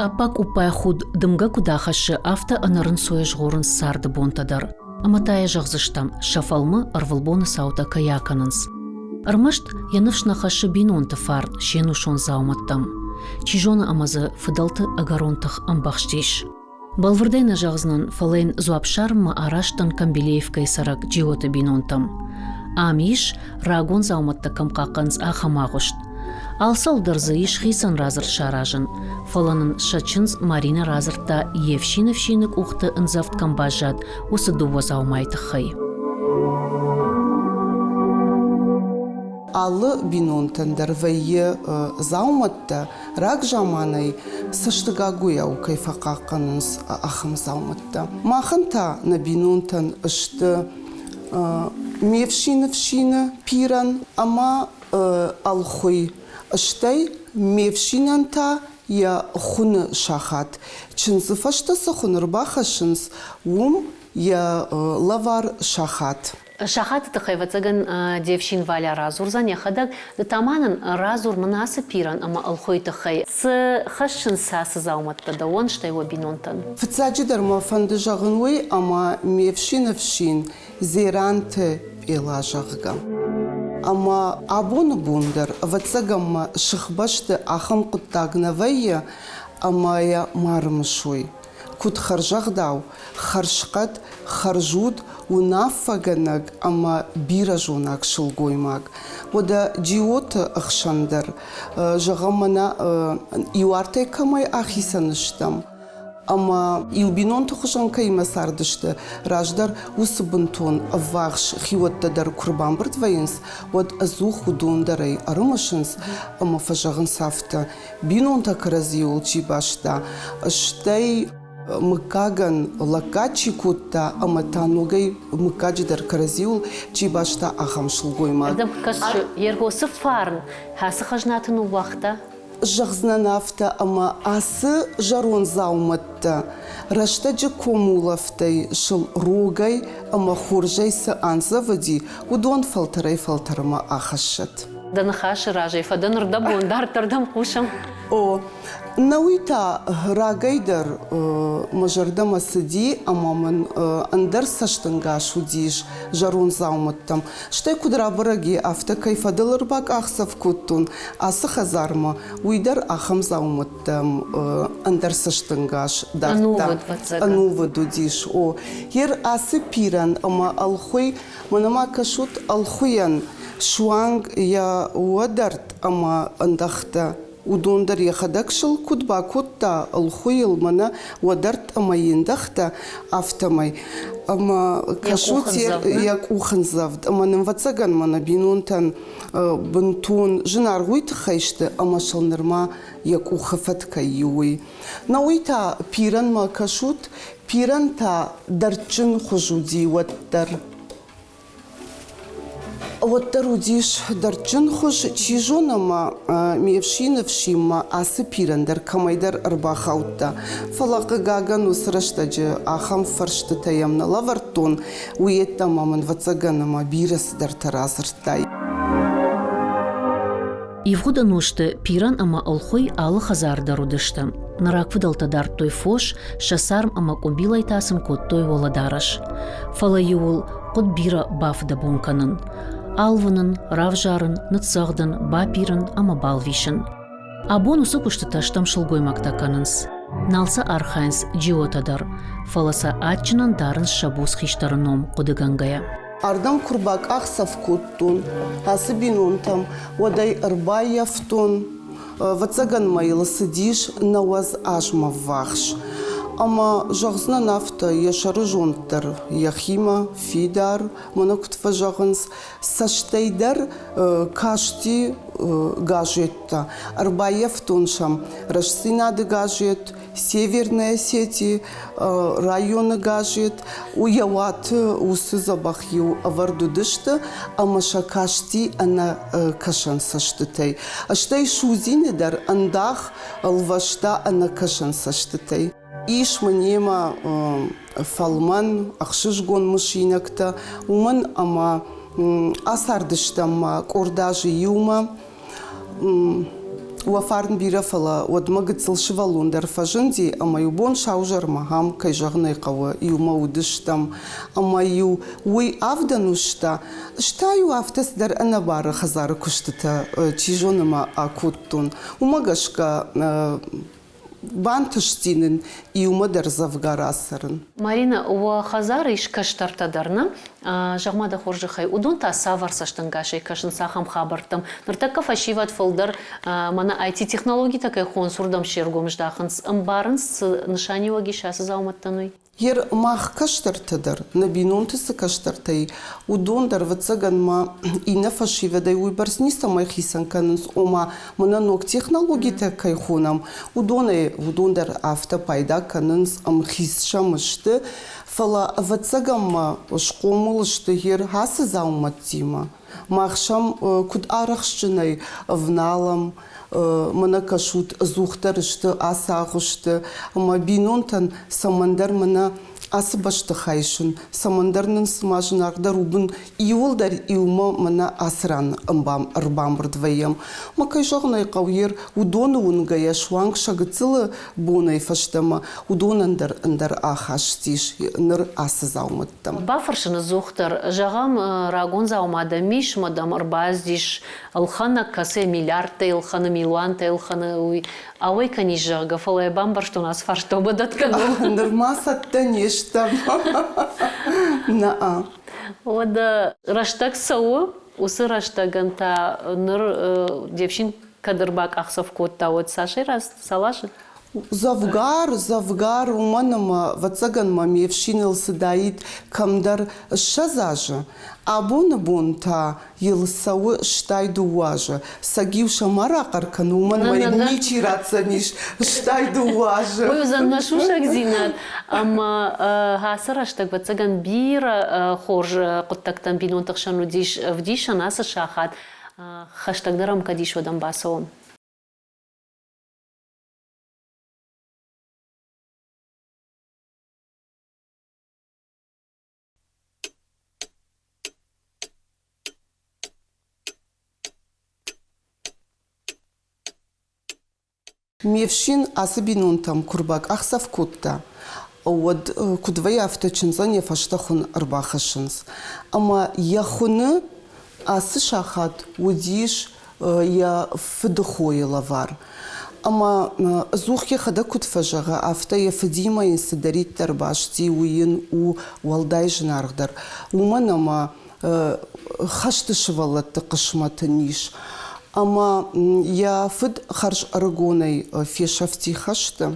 апак упай худ дымга кудахашы авто анарын сояж горын сарды бонтадар. Аматая жағзыштам, шафалмы арвылбоны саута каяканынс. Армашт яныфшнахашы бинонты фар, шенушон зауматтам. Чижона амазы фыдалты агаронтых амбахштеш. Балвырдайна жағзынан фалайн зуапшарма араштан камбилеевкай сарак джиоты бинонтам. Амиш рагон зауматта камқақанз ахамағышт. Алсал дырзы иш хисан разыр шаражын. Фаланын шачынз Марина разырта евшинов-шинык ухты ынзавт камбажад, осы дува заумайты хай. Алы бинонтандар вайы зауматта рак жаманай саштыгагуяу кайфақақаныз ахым зауматта. Маханта на бинонтан ышты мевшинов-шины пиран, ама алхуй ыштай мевшинанта я хуны шахат. Чынзыфаштасы хунырбахашынс я лавар шахат. Шахат тахайвацаган девшин валя разурзан яхадаг таманын разур мынасы пиран, ама алхой тахай. С хашын сасы зауматта да он штай его бинонтан. Фцаджидар мафанды жағынуй, ама мевшинов-шин зеранты елажағыга. Ама абоны бундар, вацагамма шықбашты ахым құттагнавайя, ама я мармышуй. Кут харжагдау, харшқат, харжуд, унафаганаг, ама биражунак шылгоймак. Ода джиоты ахшандар, жағамана иуартай камай ахисаныштам. Ама илбинон тухушан кайма сардышты, раждар усыбынтон вахш хиоттадар курбан бырдвайынс, от азу худондарай арымашынс, ама фажағын сафта. Бинон такаразиол чибашта, штай мыкаган лакачи кутта, ама танугай мыкаджидар каразиул чибашта ахамшылгойма. Адам кашы ергосы фарн, хасы хажнатын уақта? Жағзнанавта, ама асы жарон зауматта. Раштаджи комулавтай шыл рогай, ама хоржайсы анзавади, удон фалтарама ахашат. Дан хаши ражай, фадан рдабон, дар тардам хушам. О, науита рагайдар мажардама сыди, амамын андар саштынга шудиш жарон зауматтам. Штай кудра бараги авта кайфадалар бак ахсав куттун, асы хазарма, уйдар ахам зауматтам андар саштынгаш дарта. Анува дудиш. О, ер асы пиран, ама алхуй, манама кашут алхуян, шуанг я уадарт, ама андахта. Удондар яхадакшыл кудба кутта алхуйл мана уадарт ама ендахта автомай. Ама кашутер як уханзавд. Ама нымвацаган мана бинонтан бынтун жинар гуйты хайшты, ама шалнырма як ухафатка юй. Науита пиран ма кашут, пиран та дарчин хужуди уаттар. Вот тарудиш дарчин хуш чижонама мевшинов-шима асы пирандар камайдар арбахаутта. Фалақы гаган усраштаджи ахам фаршты таямна лавартон уетта мамын вацаганама бирасыдар таразыртай. Ивгуда ношты пиран ама алхой алы хазардар удышты. Нарак выдалтадар той фош, шасарм ама комбилай тасым кот той воладараш. Фала юл кот бира бафда бонканын. Алвынын, равжарын, нытсағдын, бапирын, ама балвишын. Абон усы пушты таштам шылгоймактаканынс. Налса архайнс джиотадар, фаласа атчынан дарынс шабус хиштарыном кодыгангая. Ардам курбак ахсав куттун, асы бинонтам, одай арбай яфтон, вацаган майла сидиш наваз ажма вахш. Ама жағзна нафта яшары жонттар, яхима, фидар, монокутфа жағынс, саштайдар кашти гажетта. Арбаев тоншам, Рашсинады гажет, Северная Осетия, районы гажет, уяваты усы забахью авардудышты, ама шакашти ана кашан саштытай. Аштай шузинедар андах алвашта ана кашан саштытай. Иш манема фалман ахшышгон мышинакта, уман ама асардыштама кордажи юма, وفارن بيرفلا ودمجت سلشفالون در فجندي أما يبون شاوجر مهام كي جغني قوى يوما ودشتم أما يو وي أفدنوشتا اشتايو أفتس در أنا بار خزار كشتتا تيجون ما أكوتون ومجشكا бантыштинин иумадер завгарасырын. Марина, у хазары иш каштартадарна, жагмада хоржихай, удунта саварсаштан гашай кашын сахам хабартам. Ныртакка фашиват фолдар, мана IT-технологии такай хон сурдам шергомждахынс, амбарынс нышанива гишасы зауматтаной. Ер мах каштартадар, набинунтысы каштартай, удондар вацаган ма и на фашивадай уйбарсниста майхисан канынс ома мананок технологии такай хонам, удондар автопайда канынс амхис шамышты, фала вацаган ма шкомылышты ер хасы зауматтима. Махшам куд арахшчынай вналам, мана кашут зухтарышты, асағышты, ама бинонтан самандар мана асыбашты хайшын, самандарнын смажынардар убын иулдар иума мана асран ырбам бірдвайым. Макай жағынай қауер удоны унгая шуанг шагыцылы бонай фаштама, удонандар андар ахаштиш, ныр асы заумыттам. Бафаршыны зухтар, жағам рагон заумада миш мадам ырбаздиш, алхана касе миллиардтай, алхана милуантай, алхана уй. Ауай канижа, гафалай бамбар, что нас фаршто бадаткану. Нырмасатта нешта. Наа. Ода раштак сау, усы раштаганта ныр девчин кадырбак ахсов котта, вот Саши раз салаши. Завгар, уманама вацаган мамевшинил садаит камдар шазажа. Абона бунта елсауы штайду важа. Сагивша марақаркан уман майничи рацаниш штайду важа. Ой, занмашушак зинат. Ама хасыр аштак вацаган бира хорж құттактан бинонтықшану вдиша насы шахат. Хаштагдарам кадиш одан басауым. Мевшин асабинунтам курбак ахсав кутта. Вот кудвай авточинзан ефаштахун арбахашинс. Ама яхуны асы шахат удиш я фдхой лавар. Ама зухи хада кутфажага авто ефдима инсидарит тарбашти уин у валдай жнаргдар. Уманама хаштышвалат тaqshmatnиш. Ама я фыд харж аргоной фешафти хашта.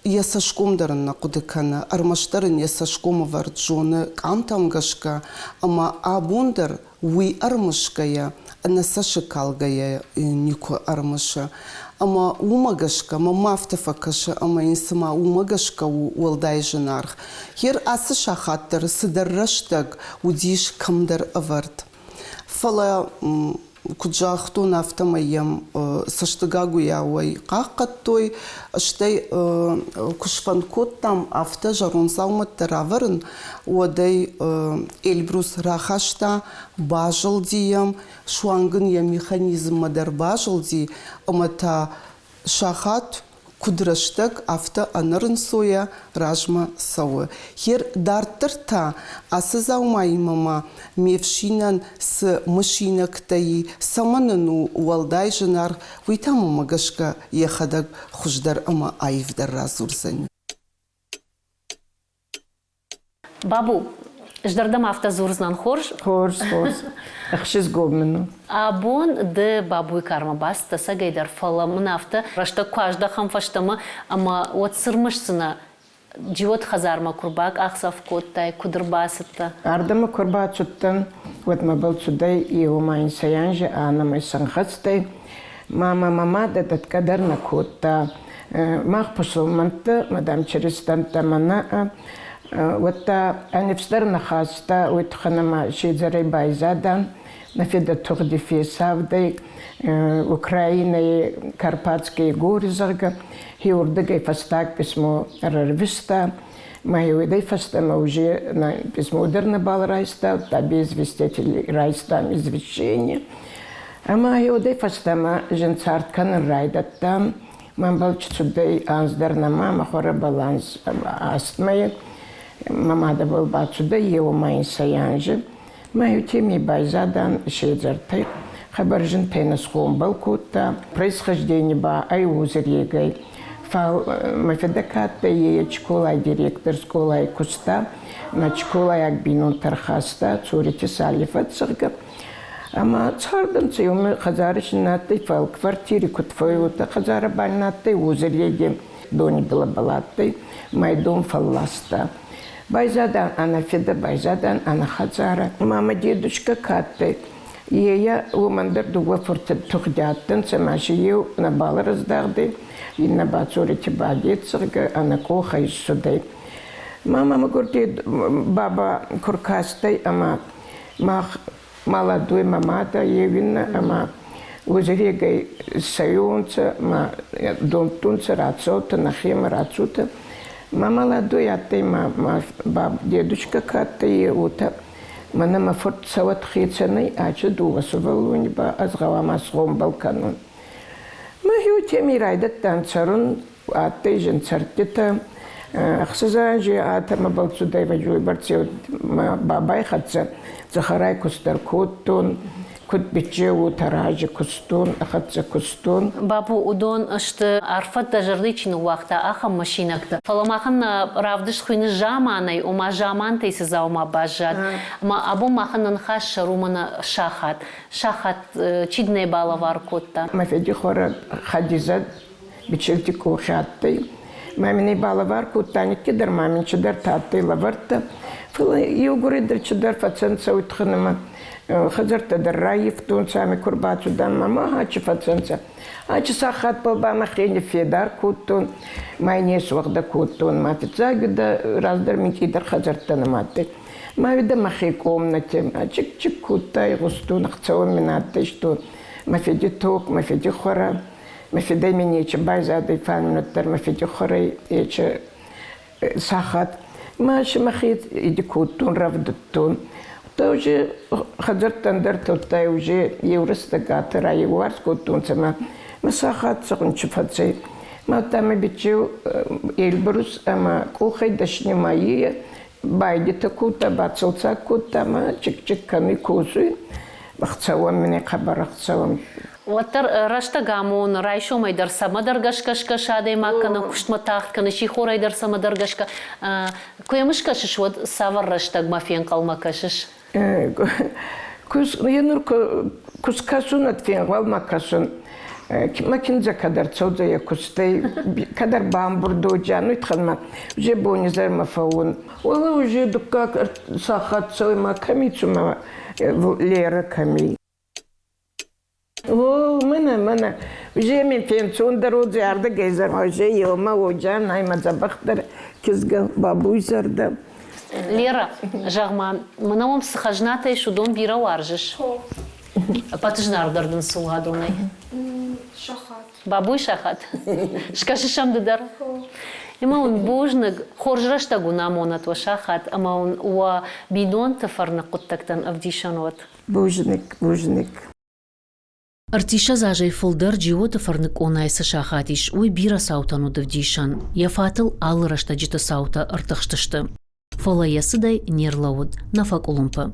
Я сашком дарна кудыкана, армаштарын я сашком варджоны кантам гашка, ама абундар уи армышкая, она сашикалгая нико армыша. Ама умагашка, мама автофакаша, ама инсама умагашка у уалдай женарх. Хер асы шахаттар сыдарраштаг удиш камдар аварт. Фала куджахтун автомаям саштыгагу яуай қаққаттой аштай кушфанкот там авто жарун салматтар аварын уадай Эльбрус рахашта бажыл диям шуангын я механизм мадар бажыл ди амата шахат кудраштак авто анырын соя ражма сауы. Хер дартырта асы заумаймама мевшинан с машинактаи саманыну уалдай жынар уйтаму магашка ехадак хуждар ама айвдар разурзани. Бабу, ждардам автозурзнан хорж? Хорж. Ахшиз гобмену. Абон де бабуй карма баста сагайдар фала мнафта рашта кажда хам фаштама ама вот сырмышсына живот хазарма курбак ахсав коттай кудырбасытта. Ардама курбат чуттан вот мы был чудай и у майн саянжи ана май санхатстай мама да кадар на котта мах пошел манта мадам через танта мана вот анифстар на хаста вот ханама шизарей байзадан на феда турдифе савдай Украина и Карпатские горы зарга хиурдагай фастак письмо рарвиста мою идей фастама уже на письмо ударна бал райста таби известитель райста извещение Ama yodey fastama jinsart kan raydattam. Man balç çudey anzdarna mama xora balans astmayı. Mama da bal balçuda yevo mayın sayanjı. Маю теми байзадан шейзерты, хабаржин тенес хомбалкута, происхождение ба айузерегай, фал мафедакатта е школай директор школай куста, на школай акбинун тархаста, цурити салифат сырга. Ама цардан цеюмы хазарышнатты фал квартире кутфоюта, хазара бальнатты узереге дони была балатты, майдом фалласта. Байзадан она феда, байзадан она хазара. Мама дедушка катты. Ея умандар дуга фуртет тухдяттын, самаши ев на бал раздарды. И на бацурите бадетсырга, она коха из судай. Мама говорит, баба куркастай, ама мах молодой мамата евина, ама узрегай саюнца, ма донтунца рацота, нахема рацута. Мама молодой аттай, ма баб дедушка каттай ута. Мана ма форт сават хицаной, ача дува сувалуни ба азгавама сгом балканун. Ма хиуте мирайдат танцарун, аттай жинцартита. Ахсазан же атама балцудай ваджуй барцев бабай хатса захарай кустар куттун. Кут бичеву таражи кустун, ахатса кустун. Бабу удон ашты арфат дажарличин уақта аха машинакта. Фаламахан равдыш хуйны жаманай, ума жаман тейсы заума бажат. Ма абу маханан хаш румана шахат. Шахат чидней бала вар кутта. Мафеди хора хадизат бичелти кухаттай. Мамине бала вар куттани кидер мамин чидар таттай лаварта. Фила югуридер чидар фаценца уйтханама. Хазарта дарраев тун сами курбацу дан мама хачи фаценца. Хачи сахат полба махини федар куттун. Майнес вахда куттун. Мафицаги да раздар микидар хазарта наматты. Мавида махи комнате. Чик-чик куттай густун. Ахцауа минатты что. Мафиди ток, мафиди хора. Мафидай минече байзадай фанминуттар. Мафиди хора ече сахат. Маши махит иди куттун равдаттун. То уже хазартандар толтай уже евростагатор, а еварс кутунцама. Масахат сахунчуфацей. Матами бичил Эльбрус, ама кухай дашнимаи, байдита кута, бацалца кута, ама чик-чик ками кузуй. Бахцавам мне хабарахцавам. Ватар раштагамун райшо майдар самадар гашкашка шадай маккана куштматах кана шихорай дар самадар гашка. Куямышка шишвад савар раштаг мафиен калмакашиш. Янур кускасун атфен вал макасун. Макинза кадар цаудза я кустай, кадар бамбурду джану итханма. Уже бонизар мафаун. Ола уже дукак сахат цой макамицу ма лера ками. О, мана. Уже мен пенсион дородзе арда гейзар. Уже елма оджан найма забахтар кизга бабуйзарда. Лера, жағма, мұнауым сықажнатай шудон бира варжыш. Патыжнардардың суғадонай. Шахат. Бабуй шахат. Шкашышам дыдар. Има он божныг, хоржраштагу намонат ва шахат, ама он уа бидон тафарна куттактан авдишанот. Божник. Артиша зажай фылдар джио тафарнык онайсы шахатиш, уй бира саутану давдишан. Яфатыл алырашта джита саута артықштышты. Фалаясыдай нерлауд нафак улумпы.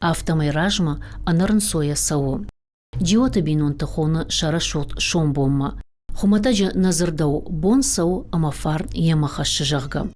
Автомай ражма анарын соя сау. Джиота бинон тахоны шарашот шомбомма. Хуматаджы назырдау бон сау амафар емахашы жағға.